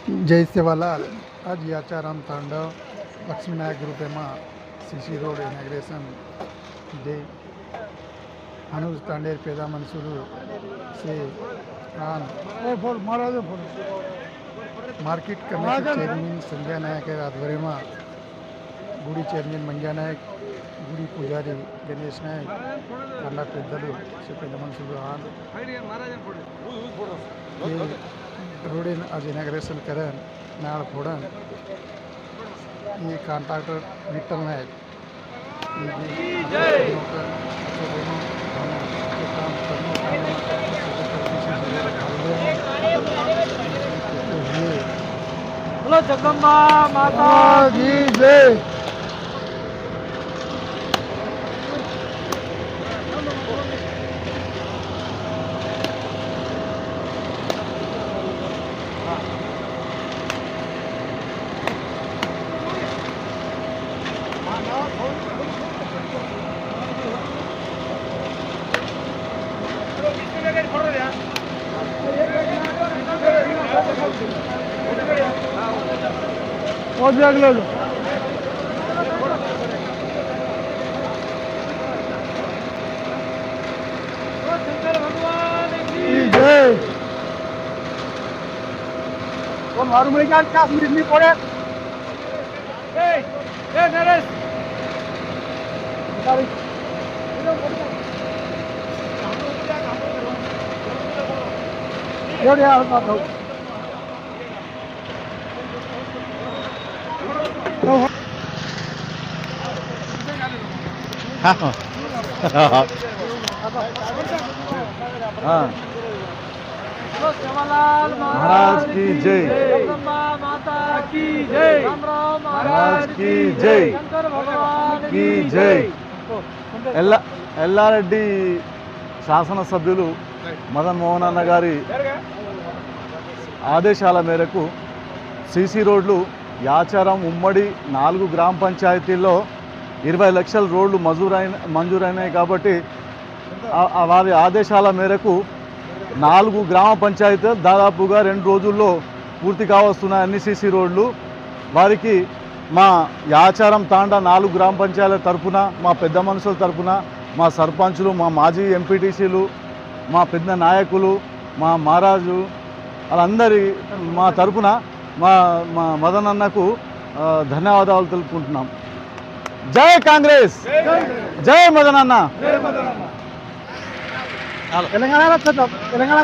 जय सेवालाल। आज याचाराम तांडव लक्ष्मी नायक ग्रुप में सीसी रोड इनाग्रेशन डे अनुज तांडेर पेदा मंसूर से आन मार्केट कमेटी चेयरमैन संजय नायक आध्वर्य में गुड़ी चेयरमैन मंजा नायक गुड़ी पुजारी गणेश नायक तांडा पेदलू से पेद मंसूर आन रोड आज इनाग्रेशन करें नाड़ फोड़न ये कॉन्ट्रैक्टर विठल नायक बोलो जगदम्बा माता की जय। और भी अगले लो शंकर भगवान की जय। वो मारू में क्या मिनट नहीं पड़े ए नरेश एवढे महाराज की जय। जगदम्बा माता की जय। राम राम महाराज की जय। शंकर भगवान की जय। ఎల్లారెడ్డి శాసనసభ్యులు మదన్ మోహన్ అన్న గారి ఆదేశాల మేరకు సీసీ రోడ్లు యాచారం ఉమ్మడి 4 గ్రామ పంచాయతీల్లో 20 లక్షల రోడ్లు మంజూరైనాయి కాబట్టి వారి ఆదేశాల మేరకు 4 గ్రామ పంచాయతీలు దాదాపుగా 2 రోజుల్లో పూర్తి కావస్తున్నాయి అన్ని సీసీ రోడ్లు. వారికి మా యాచారం తాండా 4 గ్రామ పంచాయతీల తరఫున మా పెద్ద మనుషుల తరఫున మా సర్పంచులు మా మాజీ ఎంపీటీసీలు మా పెద్ద నాయకులు మా మహారాజు వాళ్ళందరి మా తరఫున మా మదన్ అన్నకు ధన్యవాదాలు తెలుపుకుంటున్నాం. జై కాంగ్రెస్, జై మదన్ అన్న. తెలంగాణ